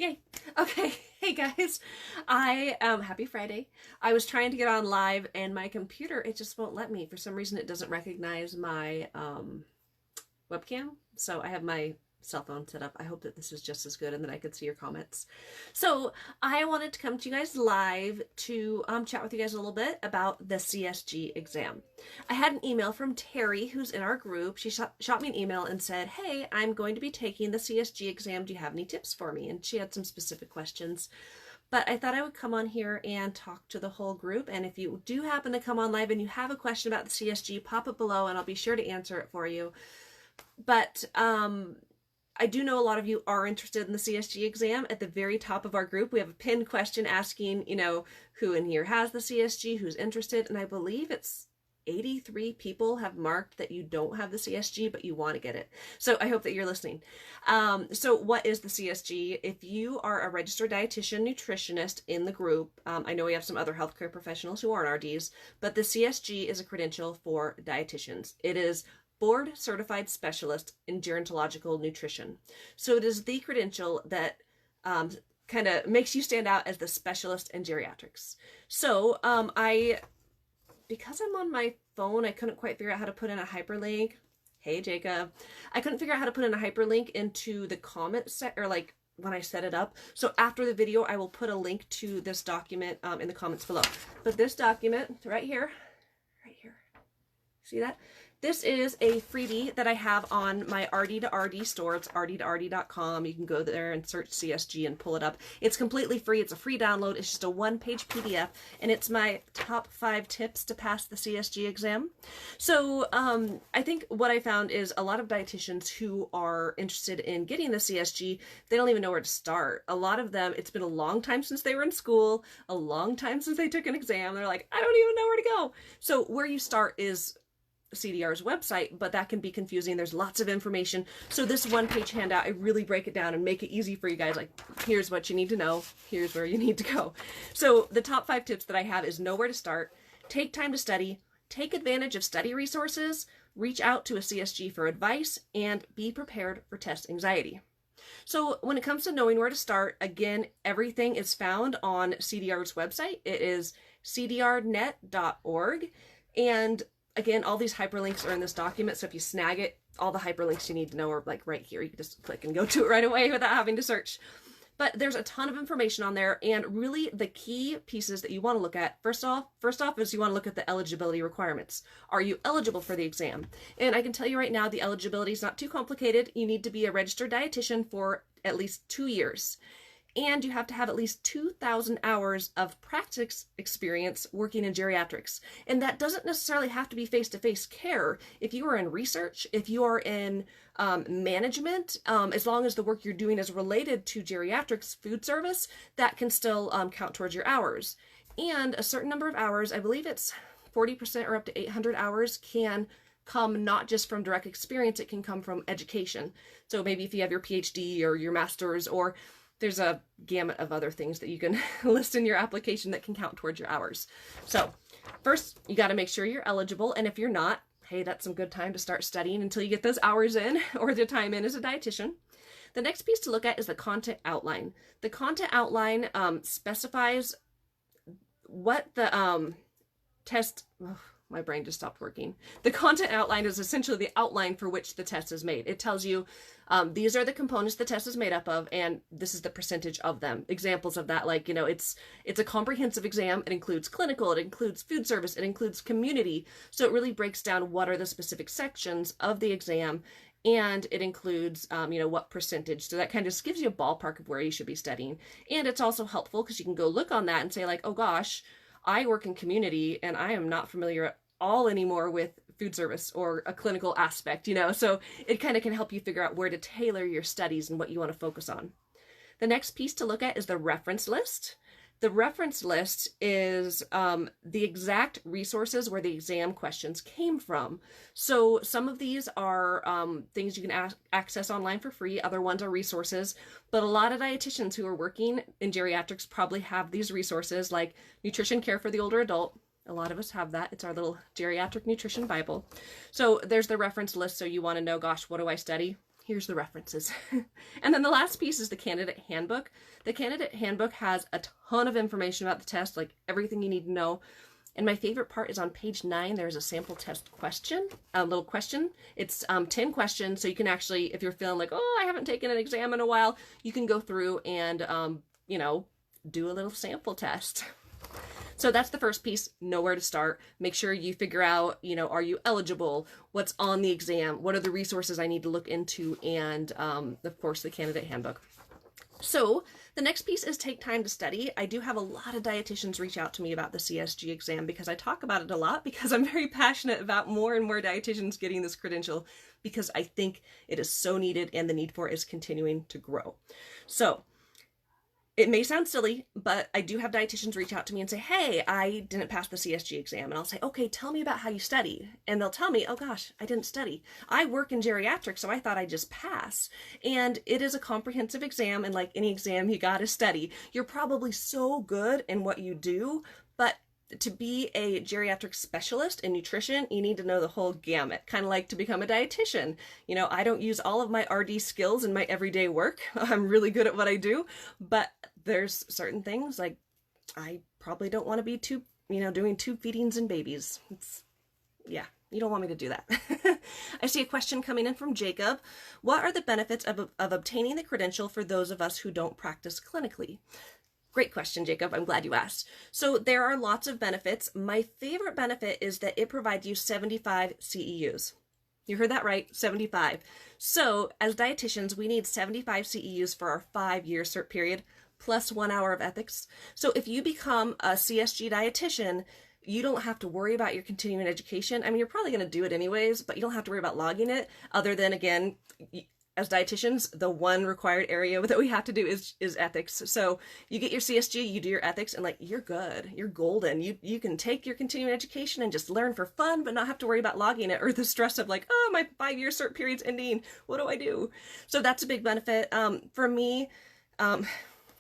Yay. Okay. Hey guys. Happy Friday. I was trying to get on live and my computer, it just won't let me. For some reason, it doesn't recognize my webcam. So I have my cell phone set up. I hope that this is just as good and that I could see your comments. So I wanted to come to you guys live to chat with you guys a little bit about the CSG exam. I had an email from Terry, who's in our group. She shot me an email and said, hey, I'm going to be taking the CSG exam. Do you have any tips for me? And she had some specific questions. But I thought I would come on here and talk to the whole group. And if you do happen to come on live and you have a question about the CSG, pop it below and I'll be sure to answer it for you. But I do know a lot of you are interested in the CSG exam. At the very top of our group, we have a pinned question asking, who in here has the CSG, who's interested. And I believe it's 83 people have marked that you don't have the CSG, but you want to get it. So I hope that you're listening. So what is the CSG? If you are a registered dietitian nutritionist in the group, I know we have some other healthcare professionals who aren't RDs, but the CSG is a credential for dietitians. It is Board Certified Specialist in Gerontological Nutrition. So it is the credential that kind of makes you stand out as the specialist in geriatrics. So because I'm on my phone, I couldn't quite figure out how to put in a hyperlink. Hey, Jacob. I couldn't figure out how to put in a hyperlink into the comment set, or like when I set it up. So after the video, I will put a link to this document in the comments below. But this document right here, see that? This is a freebie that I have on my RD to RD store. It's rd2rd.com. You can go there and search CSG and pull it up. It's completely free. It's a free download. It's just a one-page PDF, and it's my top 5 tips to pass the CSG exam. So I think what I found is a lot of dietitians who are interested in getting the CSG, they don't even know where to start. A lot of them, it's been a long time since they were in school, a long time since they took an exam. They're like, I don't even know where to go. So where you start is CDR's website, but that can be confusing. There's lots of information. So this one-page handout, I really break it down and make it easy for you guys. Like, here's what you need to know. Here's where you need to go. So the top 5 tips that I have is know where to start, take time to study, take advantage of study resources, reach out to a CSG for advice, and be prepared for test anxiety. So when it comes to knowing where to start, again, everything is found on CDR's website. It is cdrnet.org. And again, all these hyperlinks are in this document, so if you snag it, all the hyperlinks you need to know are like right here. You can just click and go to it right away without having to search. But there's a ton of information on there, and really the key pieces that you want to look at, first off is you want to look at the eligibility requirements. Are you eligible for the exam? And I can tell you right now, the eligibility is not too complicated. You need to be a registered dietitian for at least 2 years. And you have to have at least 2,000 hours of practice experience working in geriatrics. And that doesn't necessarily have to be face-to-face care. If you are in research, if you are in management, as long as the work you're doing is related to geriatrics food service, that can still count towards your hours. And a certain number of hours, I believe it's 40% or up to 800 hours, can come not just from direct experience, it can come from education. So maybe if you have your PhD or your master's, or there's a gamut of other things that you can list in your application that can count towards your hours. So first, you got to make sure you're eligible. And if you're not, hey, that's some good time to start studying until you get those hours in or the time in as a dietitian. The next piece to look at is the content outline. The content outline specifies what the test... my brain just stopped working. The content outline is essentially the outline for which the test is made. It tells you these are the components the test is made up of, and this is the percentage of them. Examples of that, like, it's a comprehensive exam. It includes clinical, it includes food service, it includes community. So it really breaks down what are the specific sections of the exam, and it includes, what percentage. So that kind of just gives you a ballpark of where you should be studying. And it's also helpful because you can go look on that and say like, oh gosh, I work in community and I am not familiar at all anymore with food service or a clinical aspect, so it kind of can help you figure out where to tailor your studies and what you want to focus on. The next piece to look at is the reference list. The reference list is the exact resources where the exam questions came from. So some of these are things you can access online for free. Other ones are resources. But a lot of dietitians who are working in geriatrics probably have these resources, like Nutrition Care for the Older Adult. A lot of us have that. It's our little geriatric nutrition Bible. So there's the reference list. So you want to know, gosh, what do I study? here's the references. And then the last piece is the candidate handbook. The candidate handbook has a ton of information about the test, like everything you need to know. And my favorite part is on page 9, there's a sample test question, a little question. It's 10 questions, so you can actually, if you're feeling like, oh, I haven't taken an exam in a while, you can go through and, you know, do a little sample test. So that's the first piece, know where to start. Make sure you figure out, you know, are you eligible? What's on the exam? What are the resources I need to look into? And, of course, the candidate handbook. So the next piece is take time to study. I do have a lot of dietitians reach out to me about the CSG exam because I talk about it a lot, because I'm very passionate about more and more dietitians getting this credential, because I think it is so needed and the need for it is continuing to grow. So it may sound silly, but I do have dietitians reach out to me and say, hey, I didn't pass the CSG exam. And I'll say, okay, tell me about how you studied. And they'll tell me, oh gosh, I didn't study. I work in geriatric, so I thought I'd just pass. And it is a comprehensive exam, and like any exam, you gotta study. You're probably so good in what you do, but to be a geriatric specialist in nutrition, you need to know the whole gamut, kind of like to become a dietitian. You know, I don't use all of my RD skills in my everyday work. I'm really good at what I do, but there's certain things like I probably don't want to be doing tube feedings and babies. Yeah, you don't want me to do that. I see a question coming in from Jacob. What are the benefits of obtaining the credential for those of us who don't practice clinically? Great question, Jacob. I'm glad you asked. So there are lots of benefits. My favorite benefit is that it provides you 75 CEUs. You heard that right, 75. So as dietitians, we need 75 CEUs for our 5-year cert period, plus 1 hour of ethics. So if you become a CSG dietitian, you don't have to worry about your continuing education. I mean, you're probably going to do it anyways, but you don't have to worry about logging it, other than, again, as dietitians, the one required area that we have to do is ethics. So you get your CSG, you do your ethics, and like, you're good, you're golden. You can take your continuing education and just learn for fun, but not have to worry about logging it or the stress of like, oh, my 5-year cert period's ending. What do I do? So that's a big benefit. For me,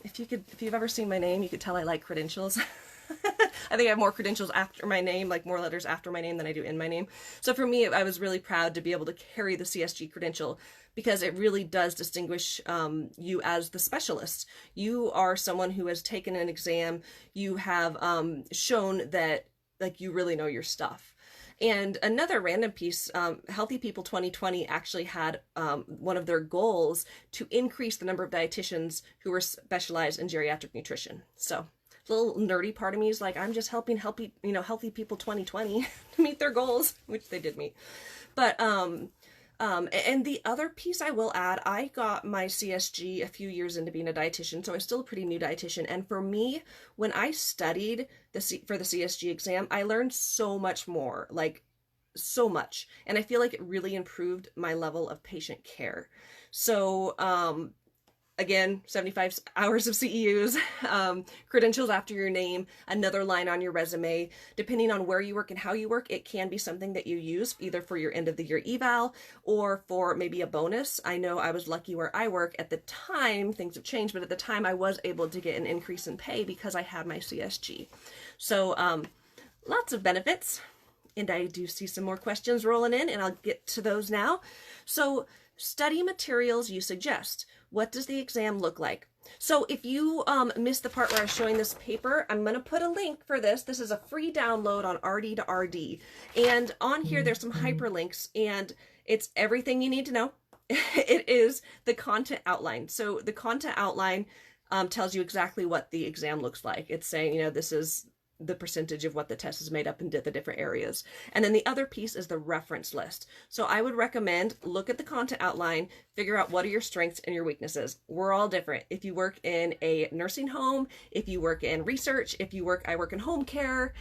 if you've ever seen my name, you could tell I like credentials. I think I have more credentials after my name, like more letters after my name than I do in my name. So for me, I was really proud to be able to carry the CSG credential, because it really does distinguish you as the specialist. You are someone who has taken an exam. You have shown that like you really know your stuff. And another random piece, Healthy People 2020 actually had one of their goals to increase the number of dietitians who were specialized in geriatric nutrition. So a little nerdy part of me is like, I'm just helping Healthy People 2020 to meet their goals, which they did meet. But and the other piece I will add, I got my CSG a few years into being a dietitian, so I'm still a pretty new dietitian. And for me, when I studied for the CSG exam, I learned so much more, like so much. And I feel like it really improved my level of patient care. So, again, 75 hours of CEUs, credentials after your name, another line on your resume. Depending on where you work and how you work, it can be something that you use either for your end of the year eval or for maybe a bonus. I know I was lucky where I work at the time, things have changed, but at the time I was able to get an increase in pay because I had my CSG. So lots of benefits. And I do see some more questions rolling in, and I'll get to those now. So study materials you suggest. What does the exam look like? So if you missed the part where I was showing this paper, I'm going to put a link for this. This is a free download on RD to RD. And on here, there's some hyperlinks, and it's everything you need to know. It is the content outline. So the content outline tells you exactly what the exam looks like. It's saying, this is the percentage of what the test is made up into the different areas. And then the other piece is the reference list. So I would recommend look at the content outline, figure out what are your strengths and your weaknesses. We're all different. If you work in a nursing home, if you work in research, I work in home care.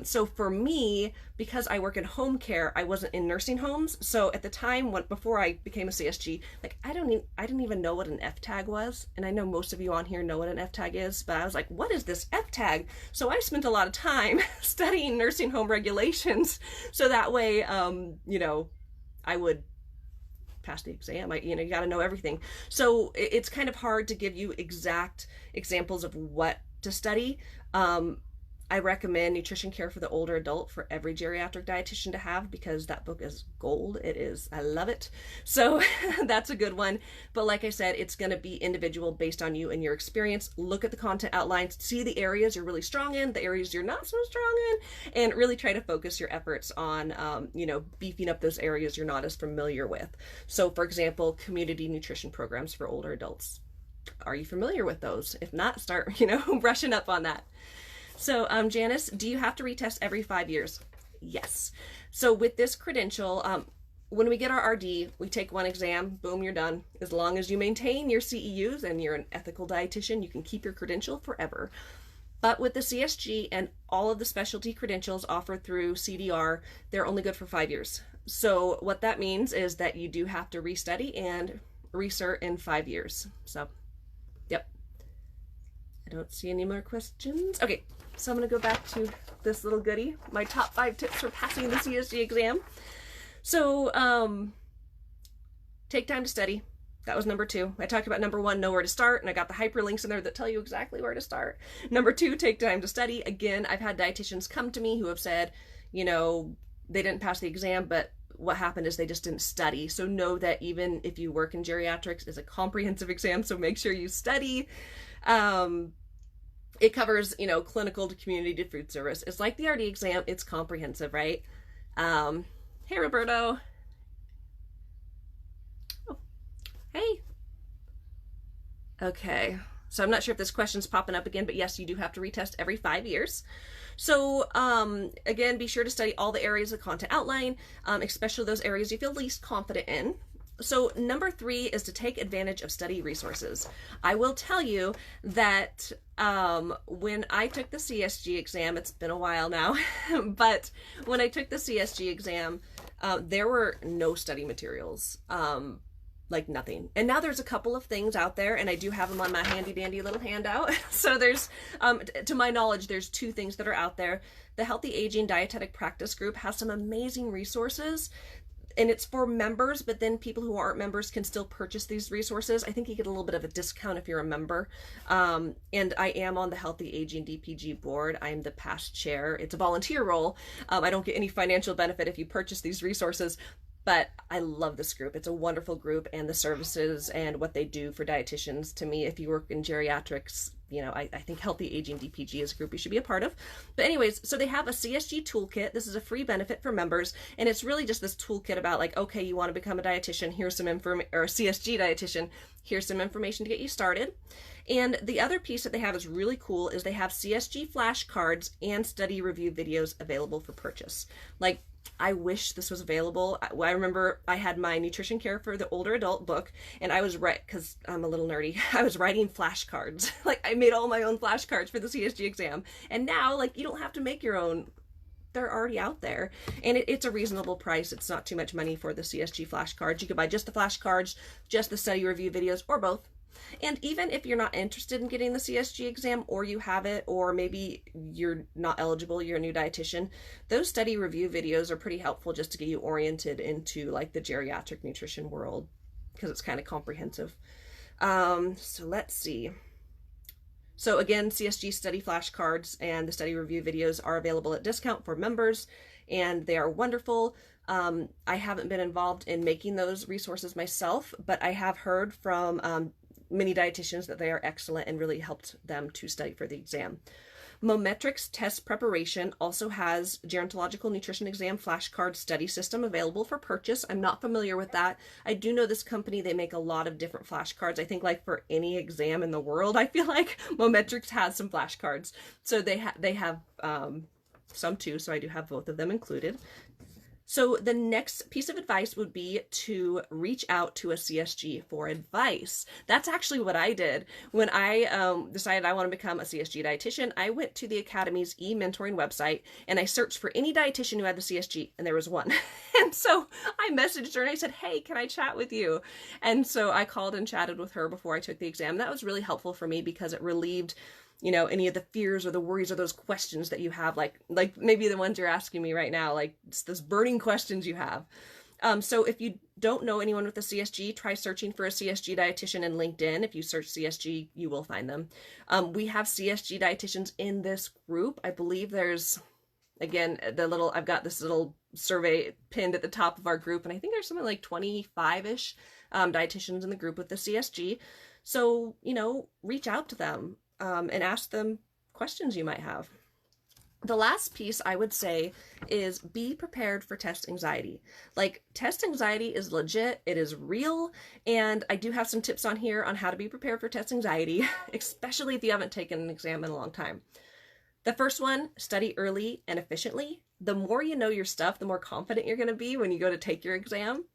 So for me, because I work in home care, I wasn't in nursing homes. So at the time before I became a CSG, like I didn't even know what an F tag was. And I know most of you on here know what an F tag is, but I was like, what is this F tag? So I spent a lot of time studying nursing home regulations. So that way, I would pass the exam. You got to know everything. So it's kind of hard to give you exact examples of what to study. I recommend Nutrition Care for the Older Adult for every geriatric dietitian to have, because that book is gold. It is. I love it. So that's a good one. But like I said, it's going to be individual based on you and your experience. Look at the content outlines, see the areas you're really strong in, the areas you're not so strong in, and really try to focus your efforts on, beefing up those areas you're not as familiar with. So for example, community nutrition programs for older adults. Are you familiar with those? If not, start, brushing up on that. So, Janice, do you have to retest every 5 years? Yes. So with this credential, when we get our RD, we take one exam, boom, you're done. As long as you maintain your CEUs and you're an ethical dietitian, you can keep your credential forever. But with the CSG and all of the specialty credentials offered through CDR, they're only good for 5 years. So what that means is that you do have to restudy and recert in 5 years. So, yep. I don't see any more questions. Okay, so I'm going to go back to this little goodie, my top 5 tips for passing the CSG exam. So, take time to study. That was number 2. I talked about number 1, know where to start, and I got the hyperlinks in there that tell you exactly where to start. Number 2, take time to study. Again, I've had dietitians come to me who have said, they didn't pass the exam, but what happened is they just didn't study. So know that even if you work in geriatrics, it's a comprehensive exam, so make sure you study. It covers, clinical to community to food service. It's like the RD exam. It's comprehensive, right? Hey, Roberto. Oh, hey. Okay. So I'm not sure if this question's popping up again, but yes, you do have to retest every 5 years. So, again, be sure to study all the areas of content outline, especially those areas you feel least confident in. So number 3 is to take advantage of study resources. I will tell you that when I took the CSG exam, it's been a while now, but when I took the CSG exam, there were no study materials, like nothing. And now there's a couple of things out there, and I do have them on my handy dandy little handout. So there's, to my knowledge, there's 2 things that are out there. The Healthy Aging Dietetic Practice Group has some amazing resources, and it's for members, but then people who aren't members can still purchase these resources. I think you get a little bit of a discount if you're a member. And I am on the Healthy Aging DPG board. I'm the past chair. It's a volunteer role. I don't get any financial benefit if you purchase these resources, but I love this group. It's a wonderful group, and the services and what they do for dietitians. To me, if you work in geriatrics, I think Healthy Aging DPG is a group you should be a part of. But anyways, so they have a CSG toolkit. This is a free benefit for members, and it's really just this toolkit about like, okay, you want to become a dietitian, here's some information, or a CSG dietitian, here's some information to get you started. And the other piece that they have is really cool is they have CSG flashcards and study review videos available for purchase. Like, I wish this was available. I remember I had my Nutrition Care for the Older Adult book, and I was because I'm a little nerdy, I was writing flashcards. Like, I made all my own flashcards for the CSG exam. And now, like, you don't have to make your own. They're already out there, and it's a reasonable price. It's not too much money for the CSG flashcards. You could buy just the flashcards, just the study review videos, or both. And even if you're not interested in getting the CSG exam, or you have it, or maybe you're not eligible, you're a new dietitian, those study review videos are pretty helpful just to get you oriented into like the geriatric nutrition world, because it's kind of comprehensive. So let's see. So again, CSG study flashcards and the study review videos are available at discount for members, and they are wonderful. I haven't been involved in making those resources myself, but I have heard from many dietitians that they are excellent and really helped them to study for the exam. Mometrix Test Preparation also has gerontological nutrition exam flashcard study system available for purchase. I'm not familiar with that. I do know this company, they make a lot of different flashcards. I think like for any exam in the world, I feel like Mometrix has some flashcards. So they have some too, so I do have both of them included. So the next piece of advice would be to reach out to a CSG for advice. That's actually what I did. When I decided I want to become a CSG dietitian, I went to the Academy's e-mentoring website and I searched for any dietitian who had the CSG, and there was one. And so I messaged her and I said, hey, can I chat with you? And so I called and chatted with her before I took the exam. That was really helpful for me because it relieved any of the fears or the worries or those questions that you have, like maybe the ones you're asking me right now, like those burning questions you have. So if you don't know anyone with a CSG, try searching for a CSG dietitian in LinkedIn. If you search CSG, you will find them. We have CSG dietitians in this group. I believe there's, again, I've got this little survey pinned at the top of our group, and I think there's something like 25-ish dietitians in the group with the CSG. So, reach out to them and ask them questions you might have. The last piece I would say is be prepared for test anxiety. Like, test anxiety is legit, it is real, and I do have some tips on here on how to be prepared for test anxiety, especially if you haven't taken an exam in a long time. The first one, study early and efficiently. The more you know your stuff, the more confident you're going to be when you go to take your exam.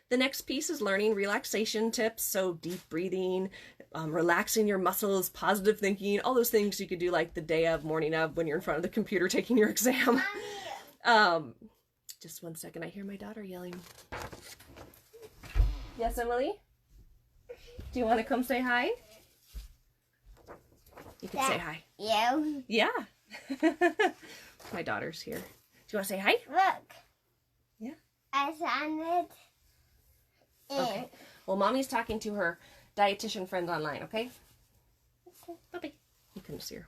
The next piece is learning relaxation tips, so deep breathing, relaxing your muscles, positive thinking, all those things you could do like the day of, morning of, when you're in front of the computer taking your exam. Just one second, I hear my daughter yelling. Yes, Emily? Do you want to come say hi? You can say hi. You? Yeah. My daughter's here. Do you want to say hi? Look. Yeah. I found it. Okay. Well, Mommy's talking to her dietitian friend online, okay? Bye-bye. You couldn't see her.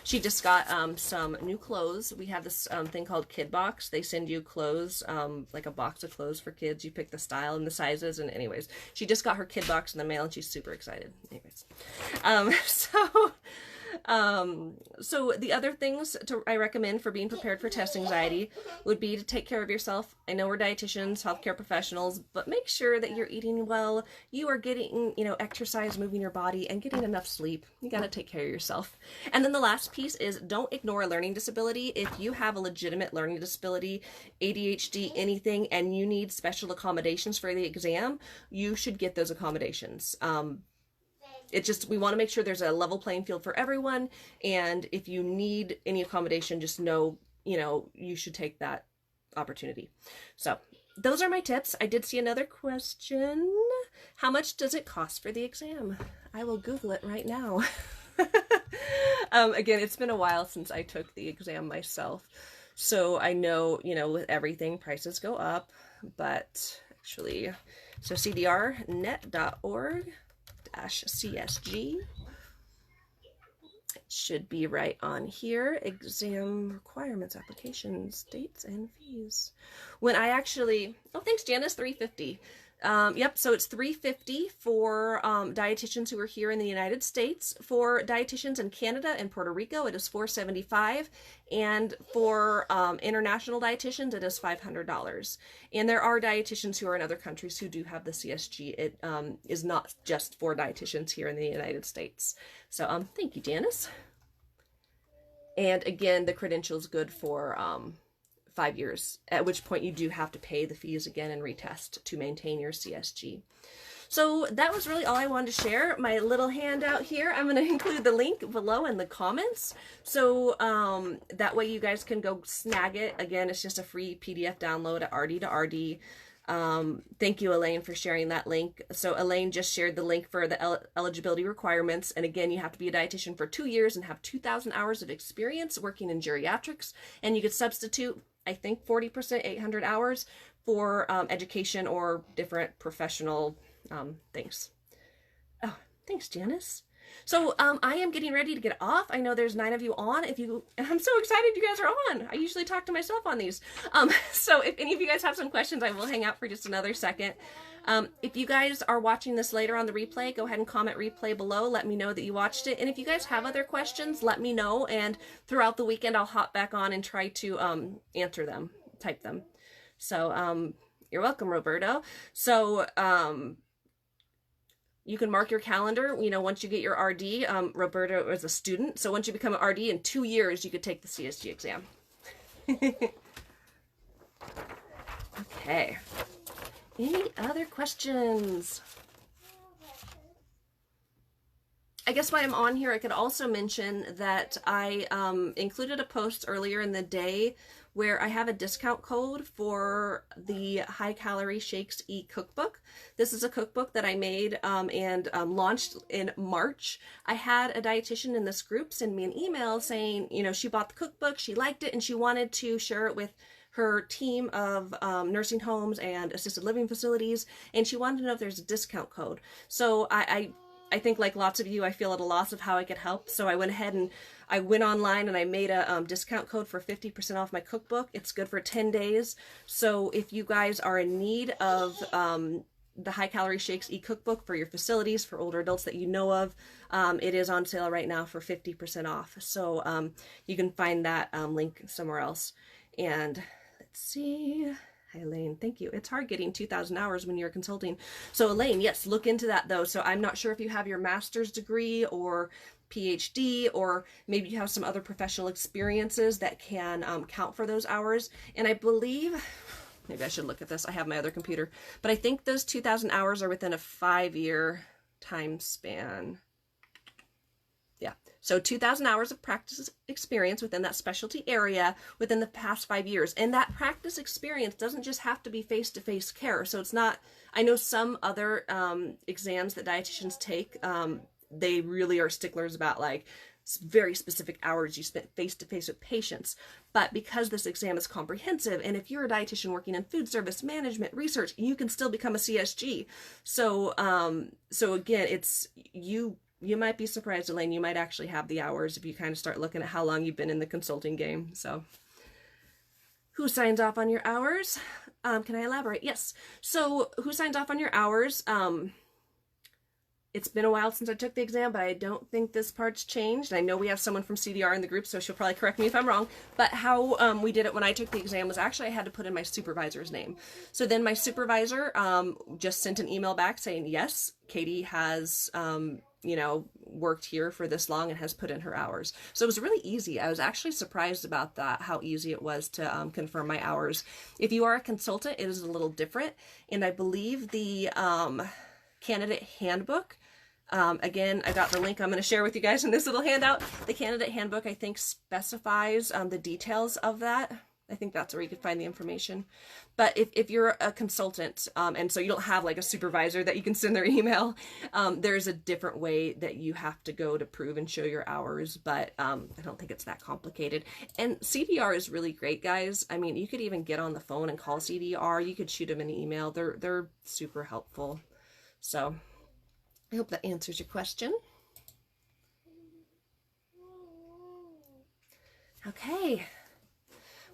She just got some new clothes. We have this thing called Kid Box. They send you clothes, like a box of clothes for kids. You pick the style and the sizes, and anyways, she just got her Kid Box in the mail, and she's super excited. Anyways, so the other things I recommend for being prepared for test anxiety would be to take care of yourself. I know we're dietitians, healthcare professionals, but make sure that you're eating well, you are getting, exercise, moving your body, and getting enough sleep. You got to take care of yourself. And then the last piece is don't ignore a learning disability. If you have a legitimate learning disability, ADHD, anything, and you need special accommodations for the exam, you should get those accommodations. We want to make sure there's a level playing field for everyone. And if you need any accommodation, just know, you should take that opportunity. So those are my tips. I did see another question. How much does it cost for the exam? I will Google it right now. Again, it's been a while since I took the exam myself. So I know, with everything, prices go up, but actually, so cdrnet.org. CSG. It should be right on here. Exam requirements, applications, dates, and fees. When I actually, thanks Janice, $350. Yep, so it's $350 for dietitians who are here in the United States. For dietitians in Canada and Puerto Rico, it is $475, and for international dietitians, it is $500. And there are dietitians who are in other countries who do have the CSG. It is not just for dietitians here in the United States. So thank you, Janice. And again, the credential is good for 5 years, at which point you do have to pay the fees again and retest to maintain your CSG. So that was really all I wanted to share. My little handout here, I'm going to include the link below in the comments. So that way you guys can go snag it. Again, it's just a free PDF download at RD to RD. Thank you, Elaine, for sharing that link. So Elaine just shared the link for the eligibility requirements. And again, you have to be a dietitian for 2 years and have 2,000 hours of experience working in geriatrics. And you could substitute, I think, 40%, 800 hours for education or different professional things. Oh, thanks, Janice. So I am getting ready to get off. I know there's 9 of you on. I'm so excited you guys are on. I usually talk to myself on these. So if any of you guys have some questions, I will hang out for just another second. If you guys are watching this later on the replay, go ahead and comment replay below. Let me know that you watched it. And if you guys have other questions, let me know. And throughout the weekend, I'll hop back on and try to answer them, type them. So you're welcome, Roberto. So you can mark your calendar, once you get your RD. Roberto is a student. So once you become an RD, in 2 years, you could take the CSG exam. Okay. Any other questions? I guess while I'm on here, I could also mention that I included a post earlier in the day where I have a discount code for the High Calorie Shakes e-cookbook. This is a cookbook that I made and launched in March. I had a dietitian in this group send me an email saying, she bought the cookbook, she liked it, and she wanted to share it with her team of nursing homes and assisted living facilities, and she wanted to know if there's a discount code. So I think, like lots of you, I feel at a loss of how I could help. So I went ahead and I went online and I made a discount code for 50% off my cookbook. It's good for 10 days. So if you guys are in need of the High Calorie Shakes e-cookbook for your facilities, for older adults that you know of, it is on sale right now for 50% off. So you can find that link somewhere else. And let's see. Hi, Elaine. Thank you. It's hard getting 2,000 hours when you're consulting. So Elaine, yes, look into that though. So I'm not sure if you have your master's degree or PhD, or maybe you have some other professional experiences that can count for those hours. And I believe, maybe I should look at this. I have my other computer, but I think those 2,000 hours are within a 5-year time span. Yeah. So 2,000 hours of practice experience within that specialty area within the past 5 years. And that practice experience doesn't just have to be face-to-face care. So it's not, I know some other exams that dietitians take, they really are sticklers about like very specific hours you spent face-to-face with patients. But because this exam is comprehensive, and if you're a dietitian working in food service management research, you can still become a CSG. So, so again, it's you might be surprised, Elaine, you might actually have the hours if you kind of start looking at how long you've been in the consulting game. So who signs off on your hours? Can I elaborate? Yes. So who signs off on your hours? It's been a while since I took the exam, but I don't think this part's changed. I know we have someone from CDR in the group, so she'll probably correct me if I'm wrong. But how we did it when I took the exam was actually I had to put in my supervisor's name. So then my supervisor just sent an email back saying, yes, Katie has you know, worked here for this long and has put in her hours. So it was really easy. I was actually surprised about that, how easy it was to confirm my hours. If you are a consultant, it is a little different. And I believe the candidate handbook, again, I got the link I'm going to share with you guys in this little handout. The candidate handbook, I think, specifies the details of that. I think that's where you can find the information. But if you're a consultant, and so you don't have like a supervisor that you can send their email, there's a different way that you have to go to prove and show your hours, but I don't think it's that complicated. And CDR is really great, guys. I mean, you could even get on the phone and call CDR. You could shoot them an email. They're super helpful. So I hope that answers your question. Okay.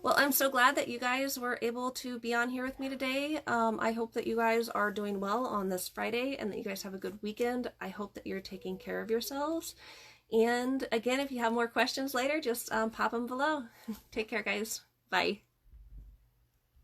Well, I'm so glad that you guys were able to be on here with me today. I hope that you guys are doing well on this Friday and that you guys have a good weekend. I hope that you're taking care of yourselves. And again, if you have more questions later, just pop them below. Take care, guys. Bye.